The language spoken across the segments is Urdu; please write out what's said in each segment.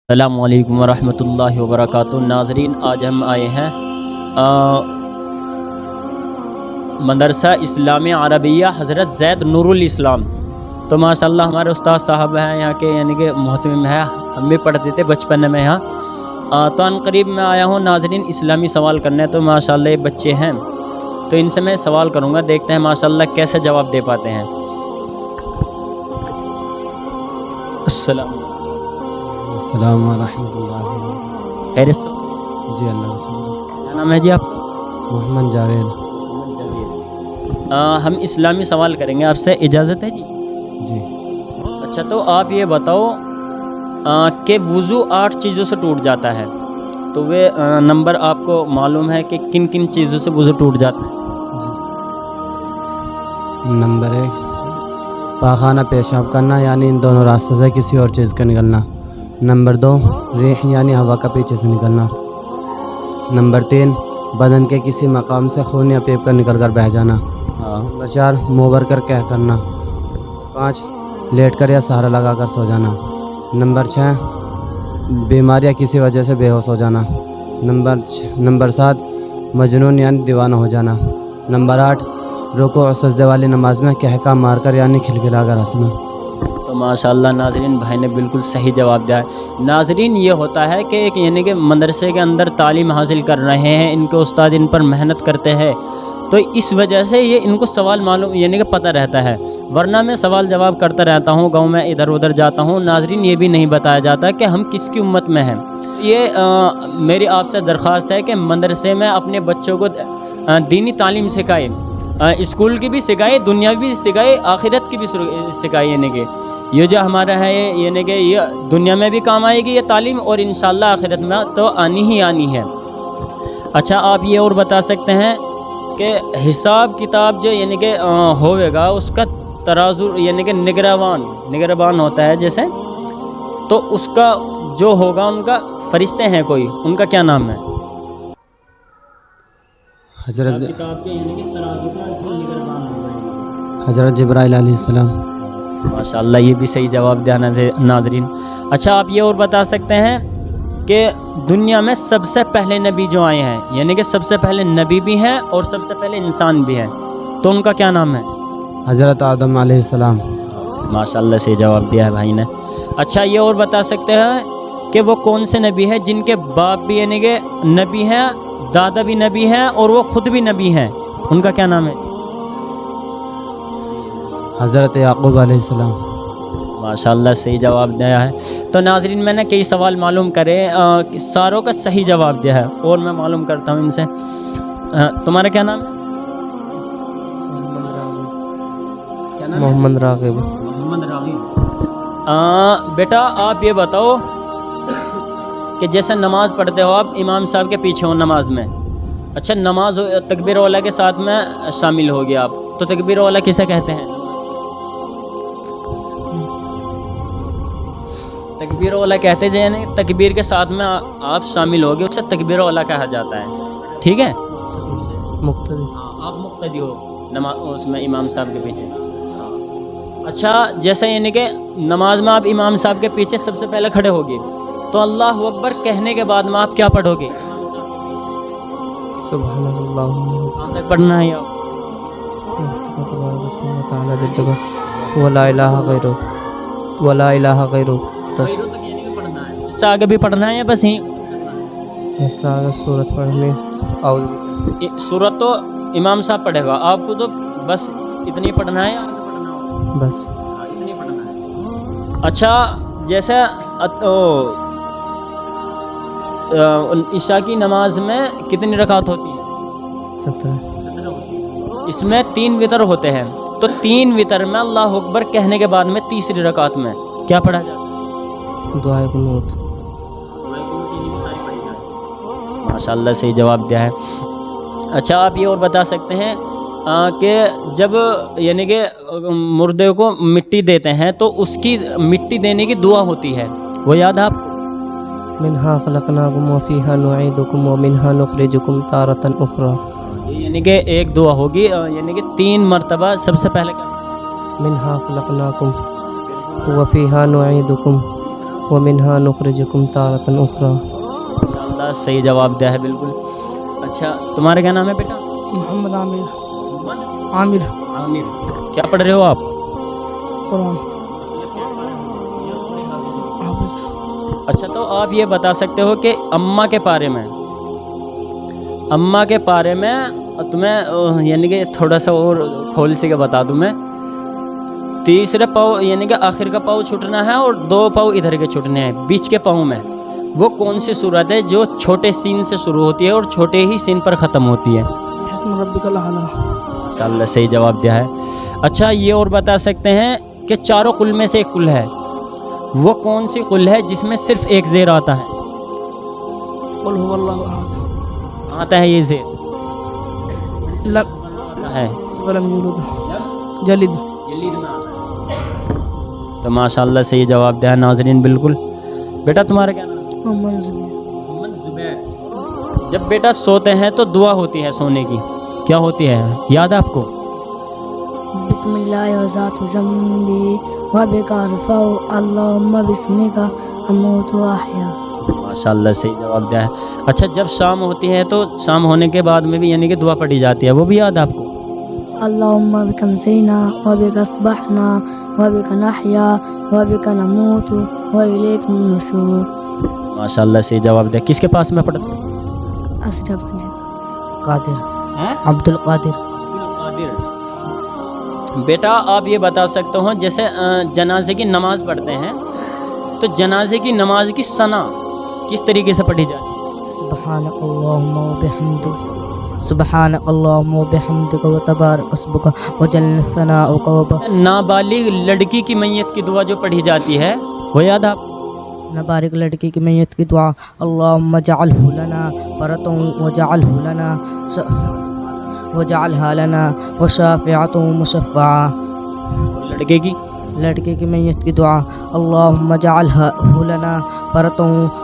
السلام علیکم ورحمۃ اللہ وبرکاتہ۔ ناظرین، آج ہم آئے ہیں مدرسہ اسلامیہ عربیہ حضرت زید نور الاسلام۔ تو ماشاءاللہ ہمارے استاد صاحب ہیں یہاں کے، یعنی کہ محتمم ہے، ہم بھی پڑھتے تھے بچپن میں یہاں۔ تو ان قریب میں آیا ہوں ناظرین اسلامی سوال کرنے۔ تو ماشاءاللہ یہ بچے ہیں، تو ان سے میں سوال کروں گا، دیکھتے ہیں ماشاءاللہ کیسے جواب دے پاتے ہیں۔ السلام ورحمۃ اللہ۔ خیریت سے؟ جی اللہ رسول۔ کیا نام ہے جی آپ کا؟ محمد جاوید۔ ہم اسلامی سوال کریں گے، آپ سے اجازت ہے جی؟ جی۔ اچھا، تو آپ یہ بتاؤ کہ وضو 8 چیزوں سے ٹوٹ جاتا ہے، تو وہ نمبر آپ کو معلوم ہے کہ کن کن چیزوں سے وضو ٹوٹ جاتا ہے؟ جی۔ نمبر 1 پاخانہ پیشاب کرنا، یعنی ان دونوں راستوں سے کسی اور چیز کا نکلنا۔ نمبر 2 ریح، یعنی ہوا کا پیچھے سے نکلنا۔ نمبر 3 بدن کے کسی مقام سے خون یا پیپ کر نکل کر بہہ جانا۔ نمبر 4 منہ بھر کر کہہ کرنا۔ 5 لیٹ کر یا سہارا لگا کر سو جانا۔ نمبر 6 بیمار یا کسی وجہ سے بے ہوش ہو جانا۔ نمبر 7 مجنون یعنی دیوانہ ہو جانا۔ نمبر 8 رکوع اور سجدے والی نماز میں کہکا مار کر یعنی کھلکھلا کر ہنسنا۔ تو ماشاءاللہ ناظرین بھائی نے بالکل صحیح جواب دیا ہے۔ ناظرین یہ ہوتا ہے کہ ایک یعنی کہ مدرسے کے اندر تعلیم حاصل کر رہے ہیں، ان کے استاد ان پر محنت کرتے ہیں، تو اس وجہ سے یہ ان کو سوال معلوم یعنی کہ پتہ رہتا ہے، ورنہ میں سوال جواب کرتا رہتا ہوں، گاؤں میں ادھر ادھر جاتا ہوں، ناظرین یہ بھی نہیں بتایا جاتا کہ ہم کس کی امت میں ہیں۔ یہ میری آپ سے درخواست ہے کہ مدرسے میں اپنے بچوں کو دینی تعلیم سکھائے، اسکول کی بھی سکھائے، دنیا بھی سکھائے، آخرت کی بھی سکھائے، یعنی کہ یہ جو ہمارا ہے یعنی کہ یہ دنیا میں بھی کام آئے گی یہ تعلیم، اور انشاءاللہ آخرت میں تو آنی ہی آنی ہے۔ اچھا، آپ یہ اور بتا سکتے ہیں کہ حساب کتاب جو یعنی کہ ہوئے گا، اس کا ترازو یعنی کہ نگربان ہوتا ہے جیسے، تو اس کا جو ہوگا ان کا فرشتے ہیں کوئی، ان کا کیا نام ہے؟ حضرت کتاب کے یعنی کہ ترازو کا جو نگربان ہوگا، حضرت جبرائیل علیہ السلام۔ ماشاءاللہ یہ بھی صحیح جواب دیا ناظرین۔ اچھا، آپ یہ اور بتا سکتے ہیں کہ دنیا میں سب سے پہلے نبی جو آئے ہیں، یعنی کہ سب سے پہلے نبی بھی ہیں اور سب سے پہلے انسان بھی ہیں، تو ان کا کیا نام ہے؟ حضرت آدم علیہ السلام۔ ماشاءاللہ سے جواب دیا ہے بھائی نے۔ اچھا، یہ اور بتا سکتے ہیں کہ وہ کون سے نبی ہیں جن کے باپ بھی یعنی کہ نبی ہیں، دادا بھی نبی ہیں اور وہ خود بھی نبی ہیں، ان کا کیا نام ہے؟ حضرت یعقوب علیہ السلام۔ ماشاءاللہ صحیح جواب دیا ہے۔ تو ناظرین میں نے کئی سوال معلوم کرے، ساروں کا صحیح جواب دیا ہے، اور میں معلوم کرتا ہوں ان سے۔ تمہارا کیا نام ہے؟ محمد راغب۔ محمد راغب۔ بیٹا آپ یہ بتاؤ کہ جیسے نماز پڑھتے ہو آپ، امام صاحب کے پیچھے ہو نماز میں، اچھا نماز تکبیر اولیٰ کے ساتھ میں شامل ہو گیا آپ، تو تکبیر اولیٰ کسے کہتے ہیں؟ تکبیر اولیٰ کہتے ہیں، یعنی تکبیر کے ساتھ میں آپ شامل ہو گئے، اسے تکبیر اولیٰ کہا جاتا ہے، ٹھیک ہے؟ مقتدی۔ آپ مقتدی ہو نماز اس میں امام صاحب کے پیچھے۔ اچھا، جیسے یعنی کہ نماز میں آپ امام صاحب کے پیچھے سب سے پہلے کھڑے ہوگے، تو اللہ اکبر کہنے کے بعد میں آپ کیا پڑھو گے؟ سبحان اللہ۔ کہاں تک پڑھنا ہے آپ؟ ولا الہ غیرہ، ولا الہ غیرہ۔ تک یعنی کہ پڑھنا ہے، اس سے آگے بھی پڑھنا ہے یا بس ہی ایسا آگے سورت پڑھنے؟ سورت تو امام صاحب پڑھے گا، آپ کو تو بس اتنی پڑھنا ہے یا آگے پڑھنا ہوگا؟ بس اتنی پڑھنا ہے۔ اچھا، جیسے عشاء کی نماز میں کتنی رکعت ہوتی ہے؟ 17 ہوتی ہے۔ اس میں 3 وتر ہوتے ہیں، تو 3 وتر میں اللہ اکبر کہنے کے بعد میں تیسری رکعت میں کیا پڑھا جاتا ہے؟ دعائے قنوت۔ ماشاءاللہ صحیح جواب دیا ہے۔ اچھا، آپ یہ اور بتا سکتے ہیں کہ جب یعنی کہ مردے کو مٹی دیتے ہیں تو اس کی مٹی دینے کی دعا ہوتی ہے، وہ یاد ہے آپ کو؟ منہا خلقناکم وفیہا نعیدکم ومنہا نخرجکم تارۃ اخری۔ یعنی کہ ایک دعا ہوگی، یعنی کہ 3 مرتبہ سب سے پہلے کیا؟ منہا خلقناکم وفیہا نعیدکم ومنها نخرجكم تارة أخرى. ماشاءاللہ صحیح جواب دیا ہے بالکل. اچھا تمہارا کیا نام ہے بیٹا؟ محمد عامر. محمد عامر. عامر. کیا پڑھ رہے ہو آپ؟ قرآن حافظ. اچھا تو آپ یہ بتا سکتے ہو کہ اماں کے بارے میں تمہیں یعنی کہ تھوڑا سا اور کھول سے کے بتا دوں میں، تیسرے پاؤں یعنی کہ آخر کا پاؤں چھٹنا ہے اور 2 پاؤں ادھر کے چھٹنے ہیں، بیچ کے پاؤں میں وہ کون سی صورت ہے جو چھوٹے سین سے شروع ہوتی ہے اور چھوٹے ہی سین پر ختم ہوتی ہے؟ حسن ربک الاعلی. ماشاءاللہ صحیح جواب دیا ہے. اچھا یہ اور بتا سکتے ہیں کہ چاروں قل میں سے ایک قل ہے، وہ کون سی قل ہے جس میں صرف ایک زیر آتا ہے؟ قل هو اللہ احد. آتا ہے یہ زیر لم آتا ہے ولم یولد جلد. تو ماشاءاللہ صحیح جواب دیا ہے ناظرین بالکل. بیٹا تمہارا کیا نام ہے؟ محمد زبیر. محمد زبیر. جب بیٹا سوتے ہیں تو دعا ہوتی ہے سونے کی، کیا ہوتی ہے یاد ہے آپ کو؟ بسم اللہ وذات ذنبی وبک ارفع اللہم بسمک اموت واحیا. ماشاءاللہ صحیح جواب دیا ہے. اچھا جب شام ہوتی ہے تو شام ہونے کے بعد میں بھی یعنی کہ دعا پڑھی جاتی ہے، وہ بھی یاد ہے آپ کو؟ اللہم بک امسینا وبک اصبحنا وبک نحیا وبک نموت والیک النشور. ماشاءاللہ صحیح جواب دیا. کس کے پاس میں پڑھتا ہوں؟ اشرف قادر. ہیں؟ عبد القادر. بیٹا آپ یہ بتا سکتے ہو جیسے جنازے کی نماز پڑھتے ہیں تو جنازے کی نماز کی ثنا کس طریقے سے پڑھی جاتی ہے؟ سبحانک اللہم وبحمدک سبحانک اللہم وبحمدک وتبارک اسمک وجل ثناؤک نابالغ لڑکی کی میت کی دعا جو پڑھی جاتی ہے وہ یاد ہے آپ؟ نابالغ لڑکی کی میت کی دعا اللہم اجعلہ لنا فرۃ وجعلها لنا وشافعۃ مشفعہ. لڑکے کی میت کی دعا اللہم اجعلہ لنا فرۃ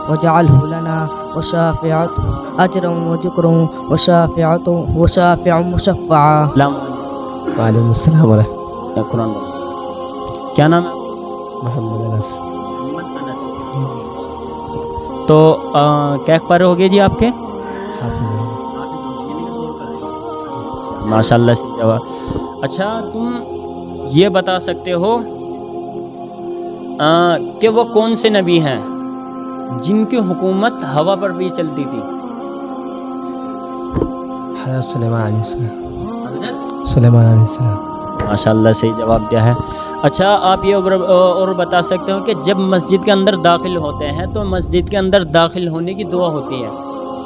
وجعلہ لنا وشافعۃ اجر وذکر وشافع مشفعہ. وعلیکم السلام ورحمۃ. قرآن کیا نام ہے؟ محمد انس. تو کیا پارے ہو گئے جی آپ کے؟ حافظ. ماشاءاللہ سے جواب. اچھا تم یہ بتا سکتے ہو کہ وہ کون سے نبی ہیں جن کی حکومت ہوا پر بھی چلتی تھی؟ حضرت سلیمان علیہ السلام. سلیمان علیہ السلام. ماشاءاللہ صحیح جواب دیا ہے. اچھا آپ یہ اور بتا سکتے ہو کہ جب مسجد کے اندر داخل ہوتے ہیں تو مسجد کے اندر داخل ہونے کی دعا ہوتی ہے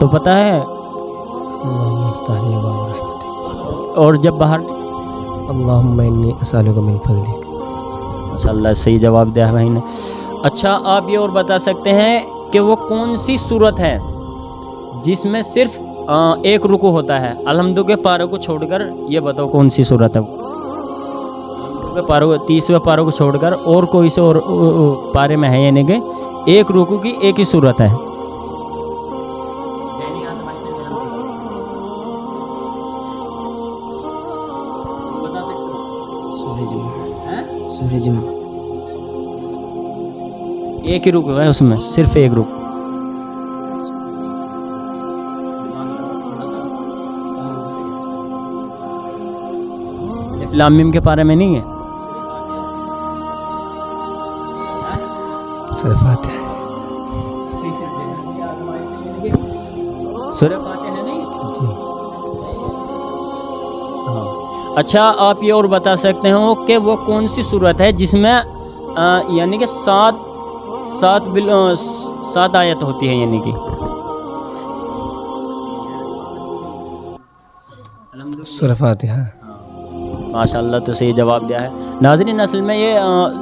تو پتہ ہے؟ اللہم افتح لی ابواب رحمتک. اور جب باہر اللہم انی اسألک من فضلک. ماشاءاللہ صحیح جواب دیا ہے بھائی نے. اچھا آپ یہ اور بتا سکتے ہیں کہ وہ کون سی صورت ہے جس میں صرف ایک رکوع ہوتا ہے؟ الحمد کے پارے کو چھوڑ کر یہ بتاؤ کون سی صورت ہے؟ الحمد کے پارے 30ویں پارے کو چھوڑ کر اور کوئی سے اور پارے میں ہے یعنی کہ ایک رکوع کی ایک ہی صورت ہے. بتا سکتے ہو؟ سورہ جمعہ. ایک ہی رکوع ہے اس میں، صرف ایک رکوع. لام میم کے بارے میں نہیں ہے؟ سورہ فاتحہ. سورہ فاتحہ ہے نہیں؟ جی. اچھا آپ یہ اور بتا سکتے ہو کہ وہ کون سی صورت ہے جس میں یعنی کہ سات آیت ہوتی ہے یعنی کہ؟ سورہ فاتحہ. ماشاءاللہ تو صحیح جواب دیا ہے. ناظرین اصل میں یہ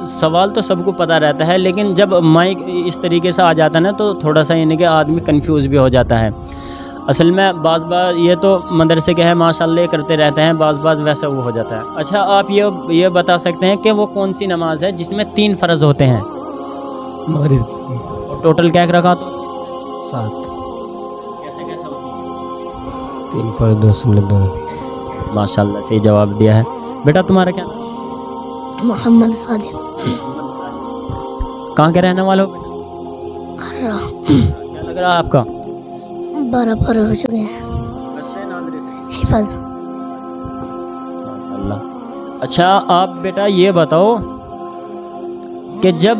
سوال تو سب کو پتہ رہتا ہے لیکن جب مائک اس طریقے سے آ جاتا ہے نا تو تھوڑا سا یعنی کہ آدمی کنفیوز بھی ہو جاتا ہے. اصل میں بعض یہ تو مدرسے کے ہیں ماشاءاللہ یہ کرتے رہتے ہیں، بعض ویسا وہ ہو جاتا ہے. اچھا آپ یہ بتا سکتے ہیں کہ وہ کون سی نماز ہے جس میں 3 فرض ہوتے ہیں؟ مغرب کی. اور ٹوٹل کیا رکعت ہوتی ہے؟ 7. کیسے ہوتی ہے؟ 3 فرض 2 سنت 2 نفل. ماشاءاللہ صحیح جواب دیا ہے. بیٹا تمہارا کیا نام؟ محمد صادق. کہاں کے رہنے والے ہو بیٹا؟ کیا لگ رہا ہے آپ کا؟ 12 پر ہو چکے ہیں حفظ. ماشاءاللہ. اچھا آپ بیٹا یہ بتاؤ کہ جب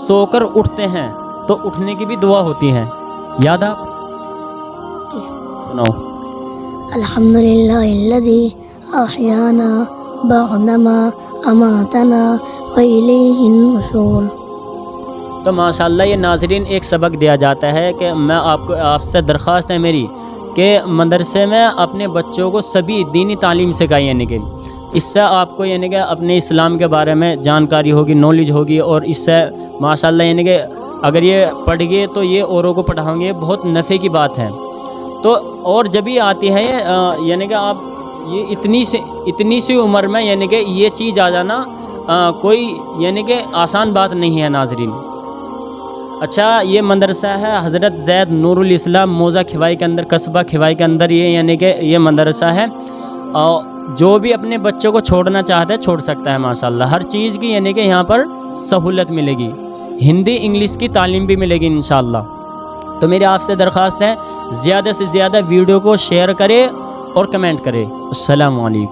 سو کر اٹھتے ہیں تو اٹھنے کی بھی دعا ہوتی ہے، یاد آپ سناؤ. الحمدللہ الذی احیانا بعدما اماتنا والیہ النشور. تو ماشاءاللہ یہ ناظرین ایک سبق دیا جاتا ہے کہ میں آپ سے درخواست ہے میری کہ مدرسے میں اپنے بچوں کو سبھی دینی تعلیم سکھائی، یعنی کہ اس سے آپ کو یعنی کہ اپنے اسلام کے بارے میں جانکاری ہوگی، نالج ہوگی، اور اس سے ماشاءاللہ یعنی کہ اگر یہ پڑھ گئے تو یہ اوروں کو پڑھاؤں گے، بہت نفع کی بات ہے. تو اور جب یہ آتی ہے یعنی کہ آپ یہ اتنی سی عمر میں یعنی کہ یہ چیز آ جانا کوئی یعنی کہ آسان بات نہیں ہے ناظرین. اچھا یہ مدرسہ ہے حضرت زید نور الاسلام موزہ کھوائی کے اندر، قصبہ کھوائی کے اندر یہ یعنی کہ یہ مدرسہ ہے. اور جو بھی اپنے بچوں کو چھوڑنا چاہتا ہے چھوڑ سکتا ہے ماشاءاللہ. ہر چیز کی یعنی کہ یہاں پر سہولت ملے گی، ہندی انگلش کی تعلیم بھی ملے گی انشاءاللہ. تو میری آپ سے درخواست ہے زیادہ سے زیادہ ویڈیو کو شیئر کرے اور کمنٹ کرے. السلام علیکم.